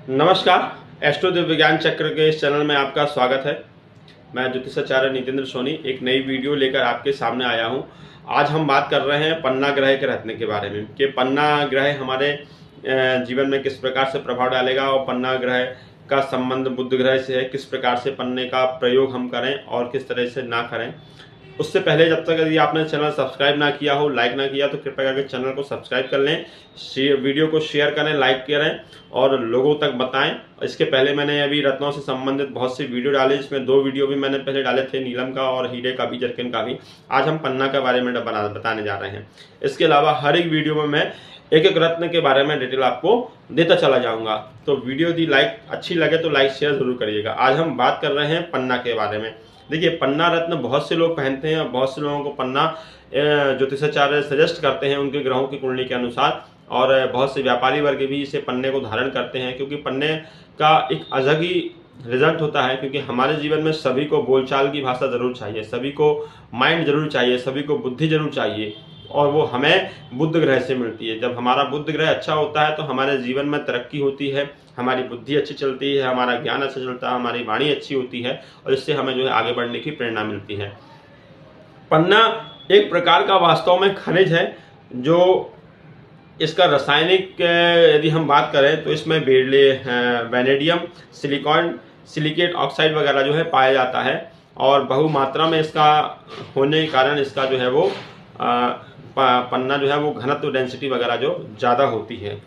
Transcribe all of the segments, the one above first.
नमस्कार। एस्ट्रो दिव्य विज्ञान चक्र के इस चैनल में आपका स्वागत है। मैं ज्योतिषाचार्य नितेंद्र सोनी एक नई वीडियो लेकर आपके सामने आया हूं। आज हम बात कर रहे हैं पन्ना ग्रह के रत्न के बारे में कि पन्ना ग्रह हमारे जीवन में किस प्रकार से प्रभाव डालेगा और पन्ना ग्रह का संबंध बुध ग्रह से है, किस प्रकार से पन्ने का प्रयोग हम करें और किस तरह से ना करें। उससे पहले जब तक यदि आपने चैनल सब्सक्राइब ना किया हो, लाइक ना किया, तो कृपया करके चैनल को सब्सक्राइब कर लें, वीडियो को शेयर करें, लाइक करें और लोगों तक बताएं। इसके पहले मैंने अभी रत्नों से संबंधित बहुत सी वीडियो डाली, जिसमें 2 वीडियो भी मैंने पहले डाले थे, नीलम का और हीरे का भी, जरकिन का भी। आज हम पन्ना के बारे में बताने जा रहे हैं। इसके अलावा हर एक वीडियो में मैं एक एक रत्न के बारे में डिटेल आपको देता चला जाऊंगा। तो वीडियो यदि अच्छी लगे तो लाइक शेयर जरूर करिएगा। आज हम बात कर रहे हैं पन्ना के बारे में। देखिए, पन्ना रत्न बहुत से लोग पहनते हैं और बहुत से लोगों को पन्ना ज्योतिषाचार्य सजेस्ट करते हैं उनके ग्रहों की कुंडली के अनुसार, और बहुत से व्यापारी वर्ग भी इसे पन्ने को धारण करते हैं, क्योंकि पन्ने का एक अलग ही रिजल्ट होता है। क्योंकि हमारे जीवन में सभी को बोलचाल की भाषा जरूर चाहिए, सभी को माइंड जरूर चाहिए, सभी को बुद्धि जरूर चाहिए, और वो हमें बुध ग्रह से मिलती है। जब हमारा बुध ग्रह अच्छा होता है तो हमारे जीवन में तरक्की होती है, हमारी बुद्धि अच्छी चलती है, हमारा ज्ञान अच्छा चलता है, हमारी वाणी अच्छी होती है, और इससे हमें जो है आगे बढ़ने की प्रेरणा मिलती है। पन्ना एक प्रकार का वास्तव में खनिज है, जो इसका रासायनिक यदि हम बात करें तो इसमें वेनेडियम, सिलिकॉन, सिलिकेट ऑक्साइड वगैरह जो है पाया जाता है, और बहुमात्रा में इसका होने के कारण इसका जो है वो पन्ना जो है वो घनत्व, डेंसिटी वगैरह जो ज़्यादा होती है।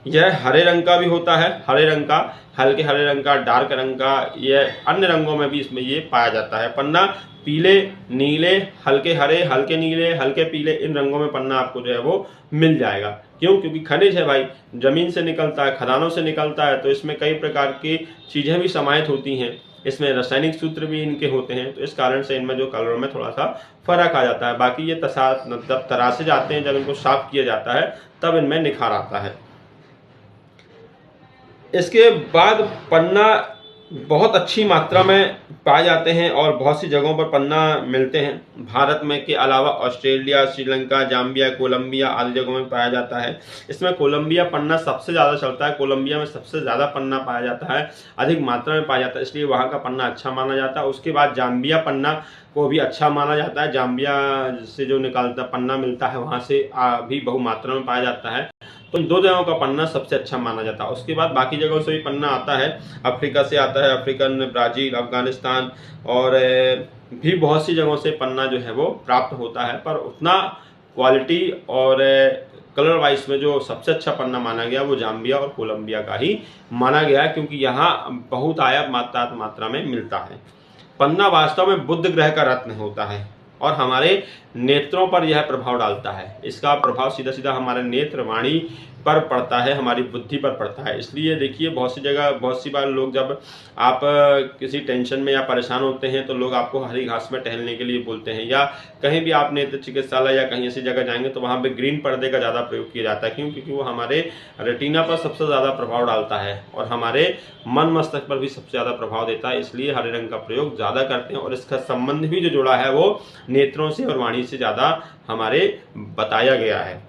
यह हरे रंग का भी होता है, हरे रंग का, हल्के हरे रंग का, डार्क रंग का, यह अन्य रंगों में भी इसमें ये पाया जाता है। पन्ना पीले, नीले, हल्के हरे, हल्के नीले, हल्के पीले, इन रंगों में पन्ना आपको जो है वो मिल जाएगा। क्यों? क्योंकि खनिज है भाई, जमीन से निकलता है, खदानों से निकलता है, तो इसमें कई प्रकार की चीज़ें भी समाहित होती हैं, इसमें रासायनिक सूत्र भी इनके होते हैं, तो इस कारण से इनमें जो कलरों में थोड़ा सा फर्क आ जाता है। बाकी ये जब तरासे जाते हैं, जब इनको साफ किया जाता है, तब इनमें निखार आता है। इसके बाद पन्ना बहुत अच्छी मात्रा में पाए जाते हैं और बहुत सी जगहों पर पन्ना मिलते हैं। भारत में के अलावा ऑस्ट्रेलिया, श्रीलंका, जाम्बिया, कोलंबिया आदि जगहों में पाया जाता है। इसमें कोलंबिया पन्ना सबसे ज़्यादा चलता है। कोलंबिया में सबसे ज़्यादा पन्ना पाया जाता है, अधिक मात्रा में पाया जाता है, इसलिए वहाँ का पन्ना अच्छा माना जाता है। उसके बाद जाम्बिया पन्ना को भी अच्छा माना जाता है। जाम्बिया से जो निकालता पन्ना मिलता है, वहाँ से भी बहुमात्रा में पाया जाता है। तो इन 2 जगहों का पन्ना सबसे अच्छा माना जाता है। उसके बाद बाकी जगहों से भी पन्ना आता है, अफ्रीका से आता है, अफ्रीकन, ब्राज़ील, अफगानिस्तान और भी बहुत सी जगहों से पन्ना जो है वो प्राप्त होता है। पर उतना क्वालिटी और कलर वाइज में जो सबसे अच्छा पन्ना माना गया वो जाम्बिया और कोलंबिया का ही माना गया, क्योंकि यहाँ बहुत आयात मात्रा में मिलता है। पन्ना वास्तव में बुध ग्रह का रत्न होता है और हमारे नेत्रों पर यह प्रभाव डालता है। इसका प्रभाव सीधा सीधा हमारे नेत्र, वाणी पर पड़ता है, हमारी बुद्धि पर पड़ता है। इसलिए देखिए, बहुत सी जगह, बहुत सी बार लोग जब आप किसी टेंशन में या परेशान होते हैं तो लोग आपको हरी घास में टहलने के लिए बोलते हैं, या कहीं भी आप नेत्र चिकित्सालय या कहीं ऐसी जगह जाएंगे तो वहाँ पे ग्रीन पर्दे का ज़्यादा प्रयोग किया जाता है। क्यों? क्योंकि वो हमारे रेटिना पर सबसे ज़्यादा प्रभाव डालता है और हमारे मन मस्तिष्क पर भी सबसे ज़्यादा प्रभाव देता है, इसलिए हरे रंग का प्रयोग ज़्यादा करते हैं। और इसका संबंध भी जो जुड़ा है वो नेत्रों से और वाणी से ज़्यादा हमारे बताया गया है।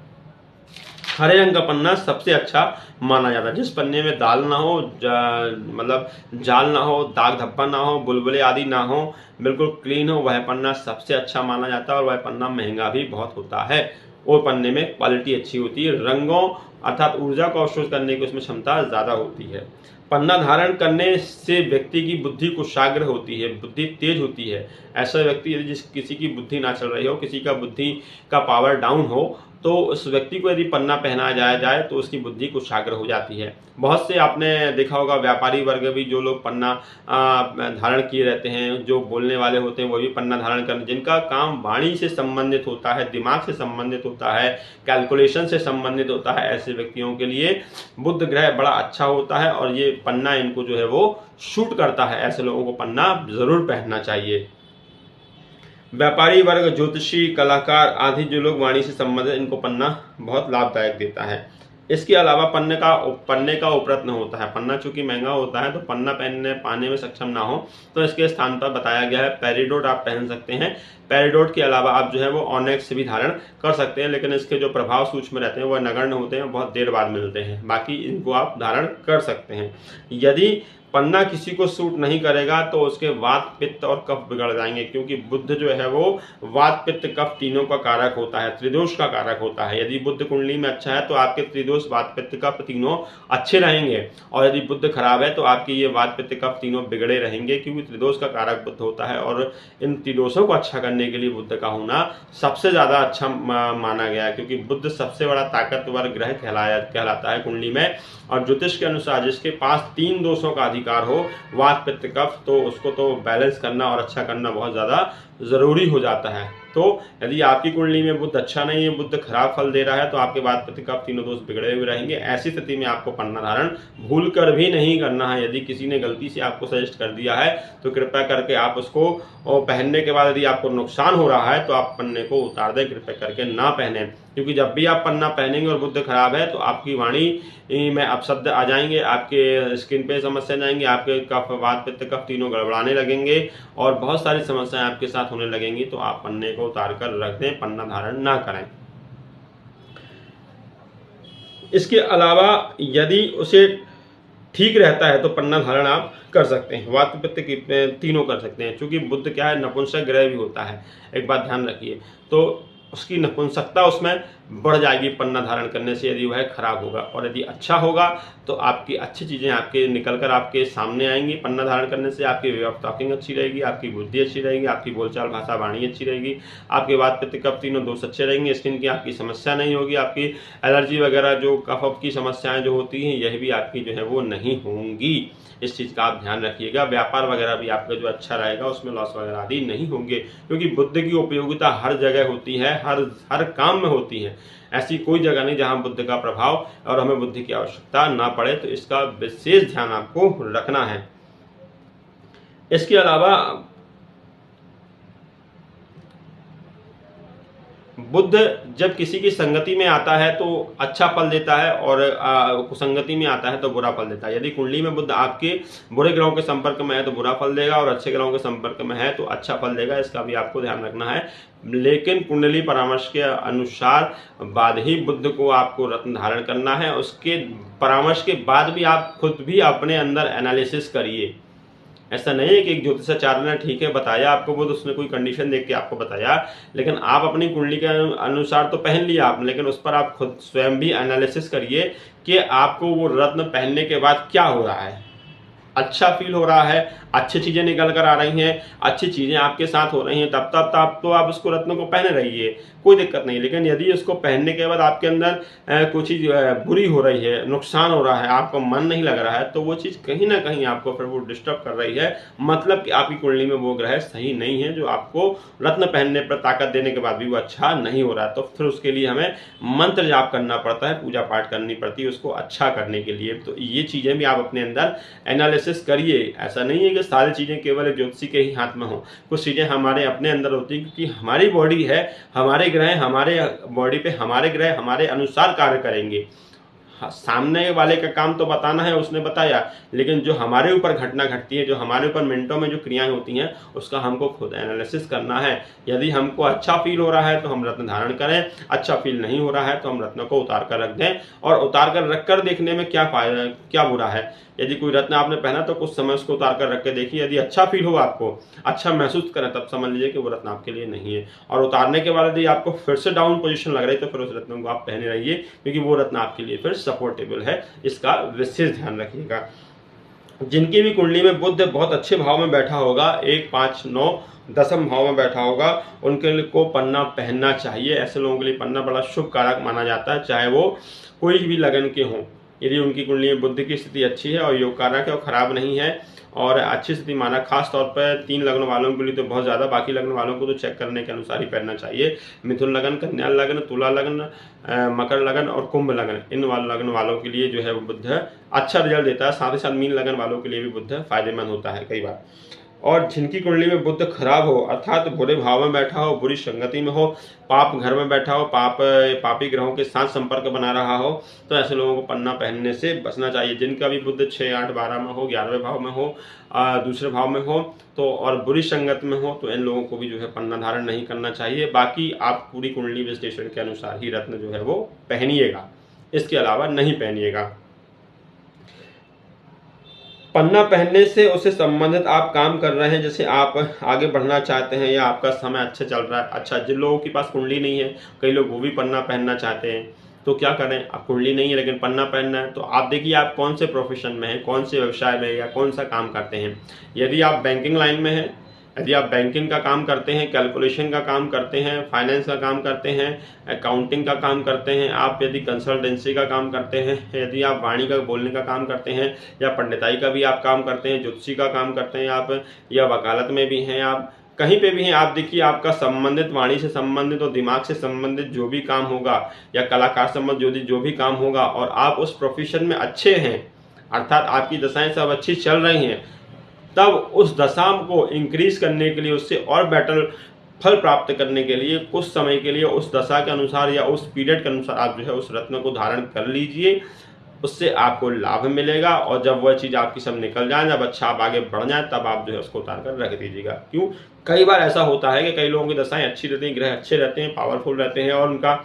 हरे रंग का पन्ना सबसे अच्छा माना जाता है। जिस पन्ने में दाल ना हो, मतलब जाल ना हो, दाग धब्बा ना हो, बुलबुले आदि ना हो, बिल्कुल क्लीन हो, वह पन्ना सबसे अच्छा माना जाता है। और वह पन्ना महंगा भी बहुत होता है और पन्ने में क्वालिटी अच्छी होती है। रंगों अर्थात ऊर्जा को अवशोष करने की उसमें क्षमता ज़्यादा होती है। पन्ना धारण करने से व्यक्ति की बुद्धि कुशाग्र होती है, बुद्धि तेज होती है। ऐसा व्यक्ति यदि किसी की बुद्धि ना चल रही हो, किसी का बुद्धि का पावर डाउन हो, तो उस व्यक्ति को यदि पन्ना पहनाया जाए तो उसकी बुद्धि कुशाग्र हो जाती है। बहुत से आपने देखा होगा व्यापारी वर्ग भी, जो लोग पन्ना धारण किए रहते हैं, जो बोलने वाले होते हैं वो भी पन्ना धारण करते, जिनका काम वाणी से संबंधित होता है, दिमाग से संबंधित होता है, कैलकुलेशन से संबंधित होता है, ऐसे व्यक्तियों के लिए बुध ग्रह बड़ा अच्छा होता है और ये पन्ना इनको जो है वो शूट करता है। ऐसे लोगों को पन्ना जरूर पहनना चाहिए। व्यापारी वर्ग, ज्योतिषी, कलाकार आदि जो लोग वाणी से संबंधित, इनको पन्ना बहुत लाभदायक देता है। इसके अलावा पन्ने का उपरत्न होता है। पन्ना चूंकि महंगा होता है तो पन्ना पाने में सक्षम ना हो तो इसके स्थान पर बताया गया है पेरिडोट आप पहन सकते हैं। पेरिडोट के अलावा आप जो है वो ऑनेक्स भी धारण कर सकते हैं, लेकिन इसके जो प्रभाव सूक्ष्म रहते हैं वह नगण्य होते हैं, बहुत देर बाद मिलते हैं। बाकी इनको आप धारण कर सकते हैं। यदि पन्ना किसी को सूट नहीं करेगा तो उसके वात पित्त और कफ बिगड़ जाएंगे, क्योंकि बुध जो है वो वात पित्त कफ तीनों का कारक होता है, त्रिदोष का कारक होता है। यदि बुध कुंडली में अच्छा है तो आपके त्रिदोष वात पित्त कफ तीनों अच्छे रहेंगे, और यदि बुध खराब है तो आपके ये वात पित्त कफ तीनों बिगड़े रहेंगे, क्योंकि त्रिदोष का कारक बुध होता है। और इन त्रिदोषों को अच्छा करने के लिए बुध का होना सबसे ज्यादा अच्छा माना गया है, क्योंकि बुध सबसे बड़ा ताकतवर ग्रह कहलाता है कुंडली में। और ज्योतिष के अनुसार जिसके पास 3 दोषों का अधिकार हो, वात पित्त कफ, तो उसको तो बैलेंस करना और अच्छा करना बहुत ज्यादा जरूरी हो जाता है। तो यदि आपकी कुंडली में बुध अच्छा नहीं है, बुध खराब फल दे रहा है, तो आपके वात पित्त कफ तीनों दोष बिगड़े हुए रहेंगे। ऐसी स्थिति में आपको पन्ना धारण भूल कर भी नहीं करना है। यदि किसी ने गलती से आपको सजेस्ट कर दिया है तो कृपया करके आप उसको पहनने के बाद यदि आपको नुकसान हो रहा है तो आप पन्ने को उतार दें, कृपया करके ना पहने। क्योंकि जब भी आप पन्ना पहनेंगे और बुध खराब है तो आपकी वाणी में अपशब्द आ जाएंगे, आपके स्किन पे समस्या जाएंगी, आपके कफ वात पित्त कफ तीनों गड़बड़ाने लगेंगे और बहुत सारी समस्याएं आपके साथ होने लगेंगी। तो आप पन्ने को उतार कर रख दें, पन्ना धारण ना करें। इसके अलावा यदि उसे ठीक रहता है तो पन्ना धारण आप कर सकते हैं, वात पित्त की तीनों कर सकते हैं। क्योंकि बुध क्या है, नपुंसक ग्रह भी होता है, एक बात ध्यान रखिए। तो उसकी नपुंसकता उसमें बढ़ जाएगी पन्ना धारण करने से, यदि वह खराब होगा। और यदि अच्छा होगा तो आपकी अच्छी चीजें आपके निकल कर आपके सामने आएंगी। पन्ना धारण करने से आपकी वे ऑफ टॉकिंग अच्छी रहेगी, आपकी बुद्धि अच्छी रहेगी, आपकी बोलचाल भाषा वाणी अच्छी रहेगी, आपके वात पित्त कफ तीनों दोष अच्छे रहेंगे, स्किन की आपकी समस्या नहीं होगी, आपकी एलर्जी वगैरह जो कफ की समस्याएं जो होती हैं यह भी आपकी जो है वो नहीं होंगी। इस चीज का आप ध्यान रखिएगा। व्यापार वगैरह भी आपका जो अच्छा रहेगा, उसमें लॉस वगैरह आदि नहीं होंगे, क्योंकि बुध की उपयोगिता हर जगह होती है, हर काम में होती है। ऐसी कोई जगह नहीं जहां बुध का प्रभाव और हमें बुद्धि की आवश्यकता ना पड़े, तो इसका विशेष ध्यान आपको रखना है। इसके अलावा बुध जब किसी की संगति में आता है तो अच्छा फल देता है, और कुसंगति में आता है तो बुरा फल देता है। यदि कुंडली में बुध आपके बुरे ग्रहों के संपर्क में है तो बुरा फल देगा, और अच्छे ग्रहों के संपर्क में है तो अच्छा फल देगा। इसका भी आपको ध्यान रखना है। लेकिन कुंडली परामर्श के अनुसार बाद ही बुध को आपको रत्न धारण करना है। उसके परामर्श के बाद भी आप खुद भी अपने अंदर एनालिसिस करिए। ऐसा नहीं है कि एक ज्योतिषाचार्य ने ठीक है बताया आपको, वो तो उसने कोई कंडीशन देख के आपको बताया, लेकिन आप अपनी कुंडली के अनुसार तो पहन लिया आपने, लेकिन उस पर आप खुद स्वयं भी एनालिसिस करिए कि आपको वो रत्न पहनने के बाद क्या हो रहा है। अच्छा फील हो रहा है, अच्छी चीजें निकल कर आ रही हैं, अच्छी चीजें आपके साथ हो रही हैं, तब तो आप उसको रत्न को पहने रहिए, कोई दिक्कत नहीं। लेकिन यदि इसको पहनने के बाद आपके अंदर कोई चीज बुरी हो रही है, नुकसान हो रहा है, आपका मन नहीं लग रहा है, तो वो चीज कहीं ना कहीं आपको फिर वो डिस्टर्ब कर रही है। मतलब कि आपकी कुंडली में वो ग्रह सही नहीं है जो आपको रत्न पहनने पर ताकत देने के बाद भी वो अच्छा नहीं हो रहा है। तो फिर उसके लिए हमें मंत्र जाप करना पड़ता है, पूजा पाठ करनी पड़ती है उसको अच्छा करने के लिए। तो ये चीजें भी आप अपने अंदर एनालिसिस करिए। ऐसा नहीं है कि सारी चीजें केवल ज्योतिषी के ही हाथ में हो, कुछ चीजें हमारे अपने अंदर होती है, क्योंकि हमारी बॉडी है, हमारे ग्रह हमारे बॉडी पे हमारे ग्रह हमारे अनुसार कार्य करेंगे। सामने वाले का काम तो बताना है, उसने बताया, लेकिन जो हमारे ऊपर घटना घटती है, जो हमारे ऊपर मिनटों में जो क्रियाएं होती हैं, उसका हमको खुद एनालिसिस करना है। यदि हमको अच्छा फील हो रहा है तो हम रत्न धारण करें, अच्छा फील नहीं हो रहा है तो हम रत्न को उतार कर रख दें। और उतार कर रख कर देखने में क्या फायदा, क्या बुरा है। यदि कोई रत्न आपने पहना तो कुछ समय उसको उतार कर रख के देखिए, यदि अच्छा फील हो, आपको अच्छा महसूस करें, तब समझ लीजिए कि वो रत्न आपके लिए नहीं है। और उतारने के बाद यदि आपको फिर से डाउन पोजीशन लग रही है तो फिर उस रत्न को आप पहने रहिए, क्योंकि वो रत्न आपके लिए फिर सपोर्टेबल है। इसका विशेष ध्यान रखिएगा। जिनकी भी कुंडली में बुध बहुत अच्छे भाव में बैठा होगा, 1, 5, 9, 10 भाव में बैठा होगा, उनके लिए को पन्ना पहनना चाहिए। ऐसे लोगों के लिए पन्ना बड़ा शुभ कारक माना जाता है, चाहे वो कोई भी लगन के हों। यदि उनकी कुंडली में बुध की स्थिति अच्छी है और योग कारक है और खराब नहीं है और अच्छी स्थिति माना, खास तौर पर 3 लग्न वालों के लिए तो बहुत ज़्यादा, बाकी लग्न वालों को तो चेक करने के अनुसार ही पहनना चाहिए। मिथुन लगन, कन्या लगन, तुला लगन, मकर लगन और कुंभ लगन, इन लग्न वालों के लिए जो है वो बुध अच्छा रिजल्ट देता है। साथ ही साथ मीन लगन वालों के लिए भी बुध फायदेमंद होता है कई बार। और जिनकी कुंडली में बुध खराब हो, अर्थात बुरे भाव में बैठा हो, बुरी संगति में हो, पाप घर में बैठा हो, पापी ग्रहों के साथ संपर्क बना रहा हो, तो ऐसे लोगों को पन्ना पहनने से बचना चाहिए। जिनका भी बुध 6, 8, 12 में हो, 11वें भाव में हो, दूसरे भाव में हो तो, और बुरी संगत में हो, तो इन लोगों को भी जो है पन्ना धारण नहीं करना चाहिए। बाकी आप पूरी कुंडली विश्लेषण के अनुसार ही रत्न जो है वो पहनिएगा, इसके अलावा नहीं पहनिएगा। पन्ना पहनने से उससे संबंधित आप काम कर रहे हैं, जैसे आप आगे बढ़ना चाहते हैं या आपका समय अच्छा चल रहा है। अच्छा, जिन लोगों के पास कुंडली नहीं है, कई लोग वो भी पन्ना पहनना चाहते हैं, तो क्या करें? आप कुंडली नहीं है लेकिन पन्ना पहनना है, तो आप देखिए आप कौन से प्रोफेशन में हैं, कौन से व्यवसाय में या कौन सा काम करते हैं। यदि आप बैंकिंग लाइन में हैं, यदि आप बैंकिंग का काम करते हैं, कैलकुलेशन का काम करते हैं, फाइनेंस का काम करते हैं, अकाउंटिंग का काम करते हैं, आप यदि कंसल्टेंसी का काम करते हैं, यदि आप वाणी का बोलने का काम करते हैं, या पंडिताई का भी आप काम करते हैं, ज्योतिषी का काम करते हैं आप, या वकालत में भी हैं आप, कहीं पे भी हैं आप, देखिए आपका संबंधित वाणी से संबंधित और दिमाग से संबंधित जो भी काम होगा, या कलाकार संबंधित जो भी काम होगा, और आप उस प्रोफेशन में अच्छे हैं, अर्थात आपकी दशाएं सब अच्छी चल रही हैं, तब उस दशा को इंक्रीज करने के लिए, उससे और बेटर फल प्राप्त करने के लिए कुछ समय के लिए उस दशा के अनुसार या उस पीरियड के अनुसार आप जो है उस रत्न को धारण कर लीजिए। उससे आपको लाभ मिलेगा, और जब वह चीज़ आपकी सब निकल जाए, जब अच्छा आप आगे बढ़ जाए, तब आप जो है उसको उतार कर रख दीजिएगा। क्यों? कई बार ऐसा होता है कि कई लोगों की दशाएं अच्छी रहती हैं, ग्रह अच्छे रहते हैं, पावरफुल रहते हैं, और उनका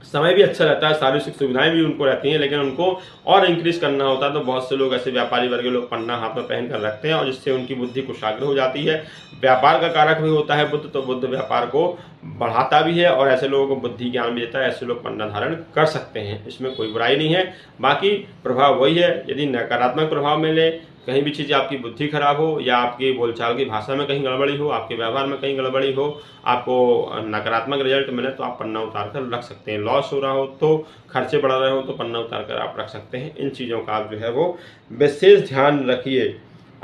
समय भी अच्छा रहता है, शारीरिक सुविधाएं भी उनको रहती हैं, लेकिन उनको और इंक्रीज करना होता है, तो बहुत से लोग ऐसे व्यापारी वर्ग के लोग पन्ना हाथ में पहन कर रखते हैं, और जिससे उनकी बुद्धि कुशाग्र हो जाती है। व्यापार का कारक भी होता है बुध, तो बुध व्यापार को बढ़ाता भी है, और ऐसे लोगों को बुद्धि ज्ञान भी देता है। ऐसे लोग पन्ना धारण कर सकते हैं, इसमें कोई बुराई नहीं है। बाकी प्रभाव वही है, यदि नकारात्मक प्रभाव मिले, कहीं भी चीज़ आपकी बुद्धि खराब हो, या आपकी बोलचाल की भाषा में कहीं गड़बड़ी हो, आपके व्यवहार में कहीं गड़बड़ी हो, आपको नकारात्मक रिजल्ट मिले, तो आप पन्ना उतार कर रख सकते हैं। लॉस हो रहा हो, तो खर्चे बढ़ रहे हो, तो पन्ना उतार कर आप रख सकते हैं। इन चीज़ों का आप जो है वो विशेष ध्यान रखिए।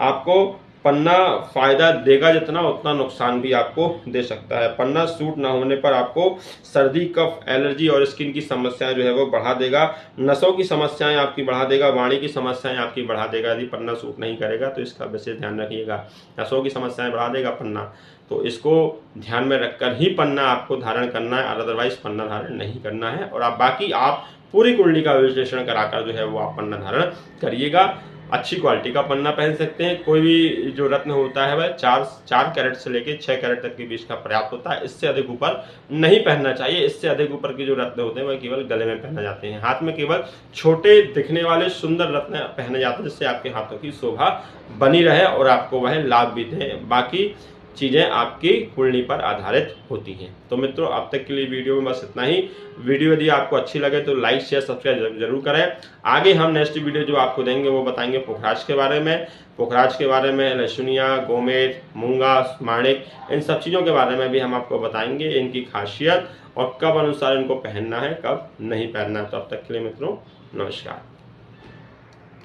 आपको पन्ना फायदा देगा जितना, उतना नुकसान भी आपको दे सकता है। पन्ना सूट ना होने पर आपको सर्दी, कफ, एलर्जी और स्किन की समस्याएं जो है वो बढ़ा देगा, नसों की समस्याएं आपकी बढ़ा देगा, वाणी की समस्याएं आपकी बढ़ा देगा। यदि पन्ना सूट नहीं करेगा तो इसका विशेष ध्यान रखिएगा। नसों की समस्याएं बढ़ा देगा पन्ना, तो इसको ध्यान में रखकर ही पन्ना आपको धारण करना है, अदरवाइज पन्ना धारण नहीं करना है। और आप बाकी आप पूरी कुंडली का विश्लेषण कराकर जो है वो आप पन्ना धारण करिएगा। अच्छी क्वालिटी का पन्ना पहन सकते हैं। कोई भी जो रत्न होता है वह 4 कैरेट से लेकर 6 कैरेट तक के बीच का पर्याप्त होता है। इससे अधिक ऊपर नहीं पहनना चाहिए। इससे अधिक ऊपर के जो रत्न होते हैं वह केवल गले में पहने जाते हैं। हाथ में केवल छोटे दिखने वाले सुंदर रत्न पहने जाते हैं, जिससे आपके हाथों की शोभा बनी रहे और आपको वह लाभ भी दे। बाकी चीज़ें आपकी कुंडली पर आधारित होती हैं। तो मित्रों, अब तक के लिए वीडियो में बस इतना ही। वीडियो यदि आपको अच्छी लगे तो लाइक, शेयर, सब्सक्राइब जरूर करें। आगे हम नेक्स्ट वीडियो जो आपको देंगे वो बताएंगे पुखराज के बारे में। पुखराज के बारे में लहसुनिया, गोमेद, मूंगा, माणिक, इन सब चीज़ों के बारे में भी हम आपको बताएंगे, इनकी खासियत और कब अनुसार इनको पहनना है, कब नहीं पहनना है। तो अब तक के लिए मित्रों, नमस्कार।